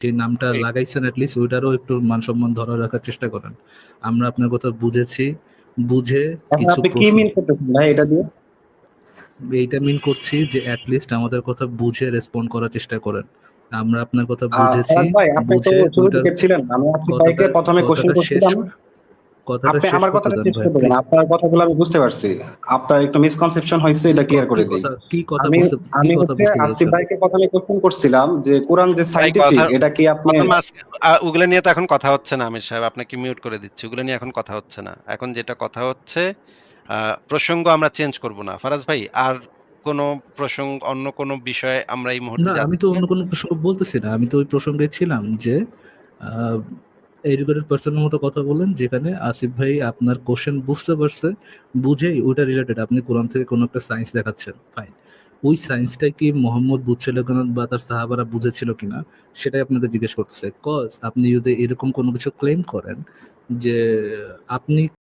যে নামটা লাগাইছেন অ্যাটলিস্ট ওইটারও একটু মান সম্মান ধরে রাখার চেষ্টা করেন। আমরা আপনার কথা বুঝেছি, বুঝে এখন কিছু আপনি কি প্রশ্ন মিন করতেছেন ভাই এটা দিয়ে? এইটা মিন করছি যে অ্যাটলিস্ট আমাদের কথা বুঝে রেসপন্ড করার চেষ্টা করেন। আমরা আপনার কথা বুঝেছি, ফরাজ ভাই আপনি তো বুঝে শুরু ওইটার দিকে ছিলেন, আমি আসিফ কথাটা ভাইকে প্রথমে কোশ্চেন কথাটা শেষ করছিলাম। কথাটা আপনি শেষ আমার করতে কথাটা দেন শেষ ভাই করে দেবেন, প্লিজ। আপনার কথাগুলো আমি বুঝতে পারছি। আপনার একটু মিসকনসেপশন হয়েছে, এটা ক্লিয়ার করে দিই। কি কথা আমি বুঝতে কি আমি কথা হচ্ছে বুঝতে আসিফ পেরেছেন? ভাইকে প্রথমে কোশ্চেন করছিলাম যে কোরআন যে ভাই সাইন্টিফিক, কথা এটা কি আপনি কথার মাঝ ওগুলো নিয়ে তো এখন কথা হচ্ছে না আমির সাহেব, আপনাকে মিউট করে দিচ্ছি। ওগুলো নিয়ে এখন কথা হচ্ছে না। এখন যেটা কথা হচ্ছে প্রসঙ্গ আমরা চেঞ্জ করব না ফারাজ ভাই। আর কোনো প্রসঙ্গ, অন্য কোনো বিষয়ে আমরা এই মুহূর্তে না, আমি তো যাচ্ছি না। অন্য কোনো প্রসঙ্গ বলতেছি না, আমি তো ওই প্রসঙ্গে ছিলাম যে এডুকেটেড পার্সনের মতো কথা বলেন, যেখানে আসিফ ভাই আপনার কোশ্চেন বুঝতে পারছে, বুঝেই ওইটা রিলেটেড আপনি কোরআন থেকে কোনো একটা সায়েন্স দেখাচ্ছেন, ফাইন। ওই সায়েন্সটা কি মোহাম্মদ বুঝছিল কিনা বা তার সাহাবারা বুঝেছিল কিনা সেটাই আপনাকে জিজ্ঞেস করতেছে। কজ আপনি যদি এরকম কোনো কিছু ক্লেম করেন যে আপনি